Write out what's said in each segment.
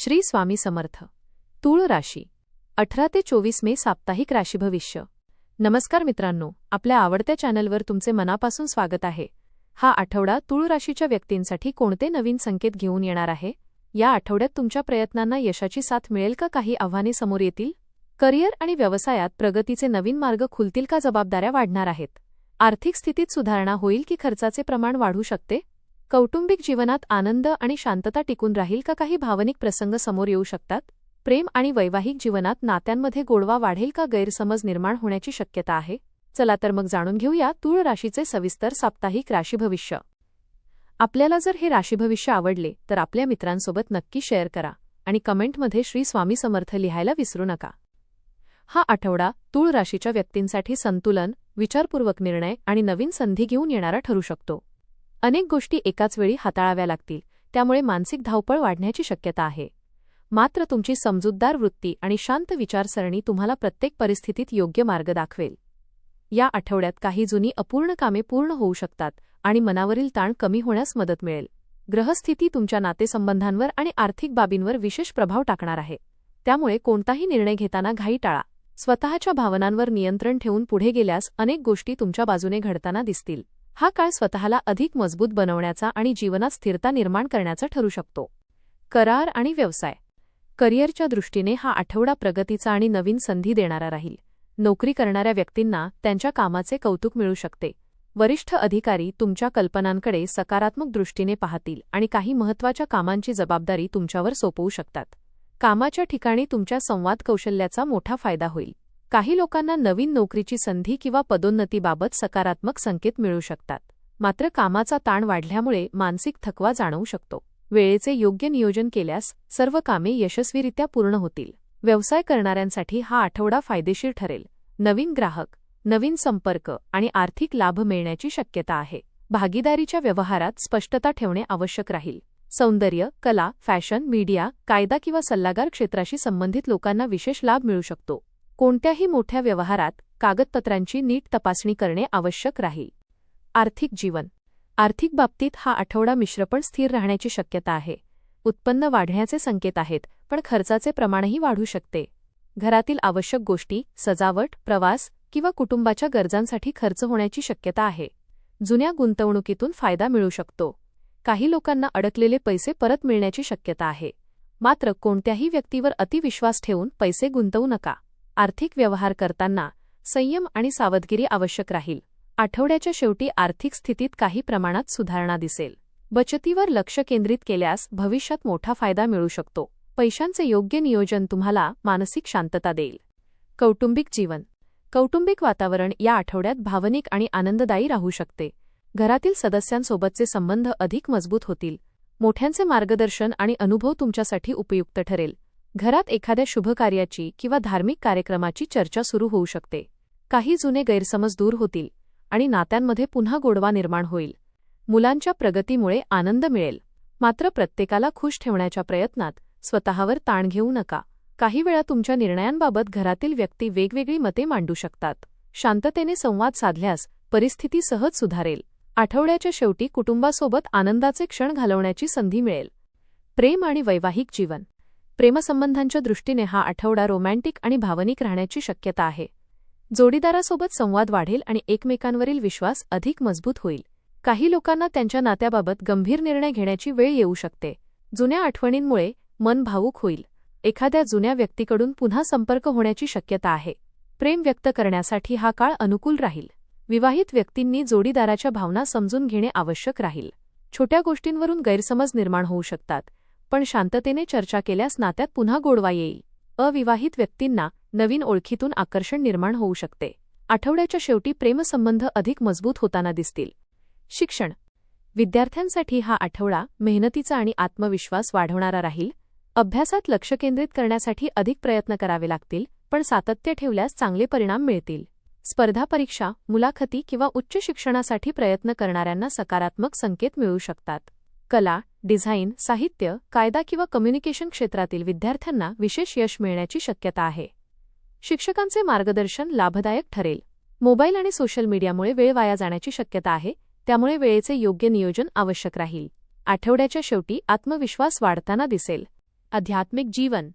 श्री स्वामी समर्थ. तूळ राशी 18 ते 24 मे साप्ताहिक राशी भविष्य. नमस्कार मित्रांनो, आपल्या आवडत्या चॅनलवर तुमचे मनापासून स्वागत आहे. हा आठवडा तूळ राशीच्या व्यक्तींसाठी कोणते नवीन संकेत घेऊन येणार आहे? या आठवड्यात तुमच्या प्रयत्नांना यशाची साथ मिळेल का? काही आव्हाने समोर येतील? करिअर आणि व्यवसायात प्रगतीचे नवीन मार्ग खुलतील का? जबाबदाऱ्या वाढणार आहेत? आर्थिक स्थितीत सुधारणा होईल की खर्चाचे प्रमाण वाढू शकते? कौटुंबिक जीवनात आनंद आणि शांतता टिकून राहील का? काही भावनिक प्रसंग समोर येऊ शकतात? प्रेम आणि वैवाहिक जीवनात नात्यांमध्ये गोडवा वाढेल का? गैरसमज निर्माण होण्याची शक्यता आहे? चला तर मग जाणून घेऊया तूळ राशीचे सविस्तर साप्ताहिक राशी भविष्य. आपल्याला जर हे राशी भविष्य आवडले तर आपल्या मित्रांसोबत नक्की शेअर करा आणि कमेंटमध्ये श्री स्वामी समर्थ लिहायला विसरू नका. हा आठवडा तूळ राशीच्या व्यक्तींसाठी संतुलन, विचारपूर्वक निर्णय आणि नवीन संधी घेऊन येणारा ठरू शकतो. अनेक गोष्टी एकाच वेळी हाताळाव्या लागतील, त्यामुळे मानसिक धावपळ वाढण्याची शक्यता आहे. मात्र तुमची समजूतदार वृत्ती आणि शांत विचारसरणी तुम्हाला प्रत्येक परिस्थितीत योग्य मार्ग दाखवेल. या आठवड्यात काही जुनी अपूर्ण कामे पूर्ण होऊ शकतात आणि मनावरील ताण कमी होण्यास मदत मिळेल. ग्रहस्थिती तुमच्या नातेसंबंधांवर आणि आर्थिक बाबींवर विशेष प्रभाव टाकणार आहे, त्यामुळे कोणताही निर्णय घेताना घाई टाळा. स्वतःच्या भावनांवर नियंत्रण ठेवून पुढे गेल्यास अनेक गोष्टी तुमच्या बाजूने घडताना दिसतील. हा काळ स्वतःला अधिक मजबूत बनवण्याचा आणि जीवनात स्थिरता निर्माण करण्याचा ठरू शकतो. करार आणि व्यवसाय. करिअरच्या दृष्टीने हा आठवडा प्रगतीचा आणि नवीन संधी देणारा राहील. नोकरी करणाऱ्या व्यक्तींना त्यांच्या कामाचे कौतुक मिळू शकते. वरिष्ठ अधिकारी तुमच्या कल्पनांकडे सकारात्मक दृष्टीने पाहतील आणि काही महत्त्वाच्या कामांची जबाबदारी तुमच्यावर सोपवू शकतात. कामाच्या ठिकाणी तुमच्या संवाद कौशल्याचा मोठा फायदा होईल. काही लोकांना नवीन नोकरीची संधी किंवा पदोन्नतीबाबत सकारात्मक संकेत मिळू शकतात. मात्र कामाचा ताण वाढल्यामुळे मानसिक थकवा जाणवू शकतो. वेळेचे योग्य नियोजन केल्यास सर्व कामे यशस्वीरित्या पूर्ण होतील. व्यवसाय करणाऱ्यांसाठी हा आठवडा फायदेशीर ठरेल. नवीन ग्राहक, नवीन संपर्क आणि आर्थिक लाभ मिळण्याची शक्यता आहे. भागीदारीच्या व्यवहारात स्पष्टता ठेवणे आवश्यक राहील. सौंदर्य, कला, फॅशन, मीडिया, कायदा किंवा सल्लागार क्षेत्राशी संबंधित लोकांना विशेष लाभ मिळू शकतो. कोणत्याही मोठ्या व्यवहारात कागदपत्रांची नीट तपासणी करणे आवश्यक राहील. आर्थिक जीवन. आर्थिक बाबतीत हा आठवडा मिश्र पण स्थिर राहण्याची शक्यता आहे. उत्पन्न वाढण्याचे संकेत आहेत, पण खर्चाचे प्रमाणही वाढू शकते. घरातील आवश्यक गोष्टी, सजावट, प्रवास किंवा कुटुंबाच्या गरजांसाठी खर्च होण्याची शक्यता आहे. जुन्या गुंतवणुकीतून फायदा मिळू शकतो. काही लोकांना अडकलेले पैसे परत मिळण्याची शक्यता आहे. मात्र कोणत्याही व्यक्तीवर अतिविश्वास ठेवून पैसे गुंतवू नका. आर्थिक व्यवहार करताना संयम आणि सावधगिरी आवश्यक राहील. आठवड्याच्या शेवटी आर्थिक स्थितीत काही प्रमाणात सुधारणा दिसेल. बचतीवर लक्ष केंद्रित केल्यास भविष्यात मोठा फायदा मिळू शकतो. पैशांचे योग्य नियोजन तुम्हाला मानसिक शांतता देईल. कौटुंबिक जीवन. कौटुंबिक वातावरण या आठवड्यात भावनिक आणि आनंददायी राहू शकते. घरातील सदस्यांसोबतचे संबंध अधिक मजबूत होतील. मोठ्यांचे मार्गदर्शन आणि अनुभव तुमच्यासाठी उपयुक्त ठरेल. घरात एखाद्या शुभकार्याची किंवा धार्मिक कार्यक्रमाची चर्चा सुरू होऊ शकते. काही जुने गैरसमज दूर होतील आणि नात्यांमध्ये पुन्हा गोडवा निर्माण होईल. मुलांच्या प्रगतीमुळे आनंद मिळेल. मात्र प्रत्येकाला खुश ठेवण्याच्या प्रयत्नात स्वतःवर ताण घेऊ नका. काही वेळा तुमच्या निर्णयांबाबत घरातील व्यक्ती वेगवेगळी मते मांडू शकतात. शांततेने संवाद साधल्यास परिस्थिती सहज सुधारेल. आठवड्याच्या शेवटी कुटुंबासोबत आनंदाचे क्षण घालवण्याची संधी मिळेल. प्रेम आणि वैवाहिक जीवन. प्रेमसंबंधांच्या दृष्टीने हा आठवडा रोमॅन्टिक आणि भावनिक राहण्याची शक्यता आहे. जोडीदारासोबत संवाद वाढेल आणि एकमेकांवरील विश्वास अधिक मजबूत होईल. काही लोकांना त्यांच्या नात्याबाबत गंभीर निर्णय घेण्याची वेळ येऊ शकते. जुन्या आठवणींमुळे मन भावूक होईल. एखाद्या जुन्या व्यक्तीकडून पुन्हा संपर्क होण्याची शक्यता आहे. प्रेम व्यक्त करण्यासाठी हा काळ अनुकूल राहील. विवाहित व्यक्तींनी जोडीदाराच्या भावना समजून घेणे आवश्यक राहील. छोट्या गोष्टींवरून गैरसमज निर्माण होऊ शकतात, पण शांततेने चर्चा केल्यास नात्यात पुन्हा गोडवा येईल. अविवाहित व्यक्तींना नवीन ओळखीतून आकर्षण निर्माण होऊ शकते. आठवड्याच्या शेवटी प्रेमसंबंध अधिक मजबूत होताना दिसतील. शिक्षण. विद्यार्थ्यांसाठी हा आठवडा मेहनतीचा आणि आत्मविश्वास वाढवणारा राहील. अभ्यासात लक्ष केंद्रित करण्यासाठी अधिक प्रयत्न करावे लागतील, पण सातत्य ठेवल्यास चांगले परिणाम मिळतील. स्पर्धा परीक्षा, मुलाखती किंवा उच्च शिक्षणासाठी प्रयत्न करणाऱ्यांना सकारात्मक संकेत मिळू शकतात. कला, डिझाईन, साहित्य, कायदा किंवा कम्युनिकेशन क्षेत्रातील विद्यार्थ्यांना विशेष यश मिळण्याची शक्यता आहे. शिक्षकांचे मार्गदर्शन लाभदायक ठरेल. मोबाईल आणि सोशल मीडियामुळे वेळ वाया जाण्याची शक्यता आहे, त्यामुळे वेळेचे योग्य नियोजन आवश्यक राहील. आठवड्याच्या शेवटी आत्मविश्वास वाढताना दिसेल. आध्यात्मिक जीवन.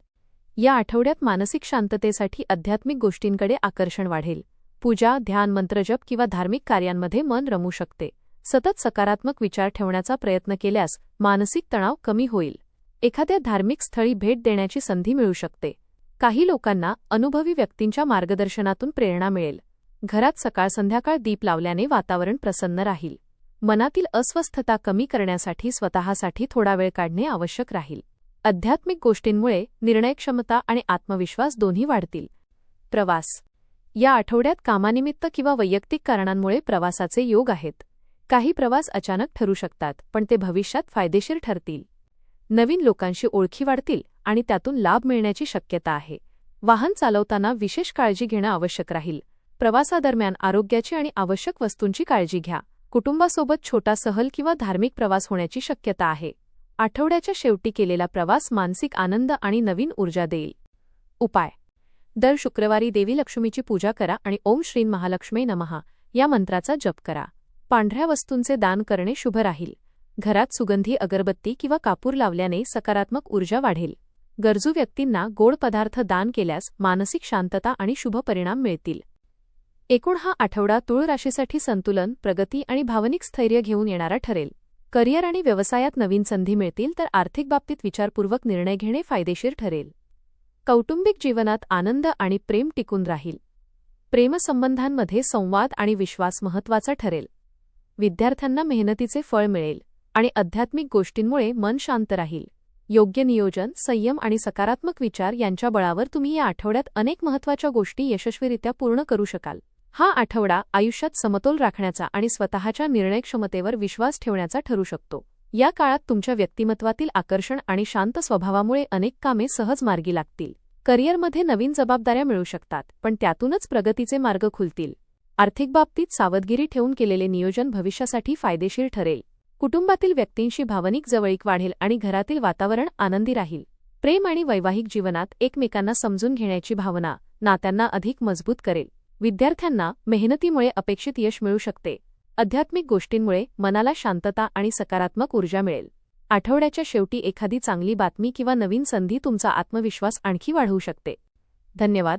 या आठवड्यात मानसिक शांततेसाठी आध्यात्मिक गोष्टींकडे आकर्षण वाढेल. पूजा, ध्यान, मंत्रजप किंवा धार्मिक कार्यांमध्ये मन रमू शकते. सतत सकारात्मक विचार ठेवण्याचा प्रयत्न केल्यास मानसिक तणाव कमी होईल. एखाद्या धार्मिक स्थळी भेट देण्याची संधी मिळू शकते. काही लोकांना अनुभवी व्यक्तींच्या मार्गदर्शनातून प्रेरणा मिळेल. घरात सकाळ संध्याकाळ दीप लावल्याने वातावरण प्रसन्न राहील. मनातील अस्वस्थता कमी करण्यासाठी स्वतःसाठी थोडा वेळ काढणे आवश्यक राहील. आध्यात्मिक गोष्टींमुळे निर्णयक्षमता आणि आत्मविश्वास दोन्ही वाढतील. प्रवास. या आठवड्यात कामानिमित्त किंवा वैयक्तिक कारणांमुळे प्रवासाचे योग आहेत. काही प्रवास अचानक ठरू शकतात, पण ते भविष्यात फायदेशीर ठरतील. नवीन लोकांशी ओळखी वाढतील आणि त्यातून लाभ मिळण्याची शक्यता आहे. वाहन चालवताना विशेष काळजी घेणं आवश्यक राहील. प्रवासादरम्यान आरोग्याची आणि आवश्यक वस्तूंची काळजी घ्या. कुटुंबासोबत छोटा सहल किंवा धार्मिक प्रवास होण्याची शक्यता आहे. आठवड्याच्या शेवटी केलेला प्रवास मानसिक आनंद आणि नवीन ऊर्जा देईल. उपाय. दर शुक्रवारी देवी लक्ष्मीची पूजा करा आणि ओम श्रीं महालक्ष्मी नमः या मंत्राचा जप करा. पांढऱ्या वस्तूंचे दान करणे शुभ राहील. घरात सुगंधी अगरबत्ती किंवा कापूर लावल्याने सकारात्मक ऊर्जा वाढेल. गरजू व्यक्तींना गोड पदार्थ दान केल्यास मानसिक शांतता आणि शुभ परिणाम मिळतील. एकूण हा आठवडा तुळ राशीसाठी संतुलन, प्रगती आणि भावनिक स्थैर्य घेऊन येणारा ठरेल. करिअर आणि व्यवसायात नवीन संधी मिळतील, तर आर्थिक बाबतीत विचारपूर्वक निर्णय घेणे फायदेशीर ठरेल. कौटुंबिक जीवनात आनंद आणि प्रेम टिकून राहील. प्रेमसंबंधांमध्ये संवाद आणि विश्वास महत्त्वाचा ठरेल. विद्यार्थ्यांना मेहनतीचे फळ मिळेल आणि आध्यात्मिक गोष्टींमुळे मन शांत राहील. योग्य नियोजन, संयम आणि सकारात्मक विचार यांच्या बळावर तुम्ही या आठवड्यात अनेक महत्त्वाच्या गोष्टी यशस्वीरित्या पूर्ण करू शकाल. हा आठवडा आयुष्यात समतोल राखण्याचा आणि स्वतःच्या निर्णयक्षमतेवर विश्वास ठेवण्याचा ठरू शकतो. या काळात तुमच्या व्यक्तिमत्वातील आकर्षण आणि शांत स्वभावामुळे अनेक कामे सहज मार्गी लागतील. करिअरमध्ये नवीन जबाबदाऱ्या मिळू शकतात, पण त्यातूनच प्रगतीचे मार्ग खुलतील. आर्थिक बाबतीत सावधगिरी ठेवून केलेले नियोजन भविष्यासाठी फायदेशीर ठरेल. कुटुंबातील व्यक्तींशी भावनिक जवळीक वाढेल आणि घरातील वातावरण आनंदी राहील. प्रेम आणि वैवाहिक जीवनात एकमेकांना समजून घेण्याची भावना नात्यांना अधिक मजबूत करेल. विद्यार्थ्यांना मेहनतीमुळे अपेक्षित यश मिळू शकते. आध्यात्मिक गोष्टींमुळे मनाला शांतता आणि सकारात्मक ऊर्जा मिळेल. आठवड्याच्या शेवटी एखादी चांगली बातमी किंवा नवीन संधी तुमचा आत्मविश्वास आणखी वाढवू शकते. धन्यवाद.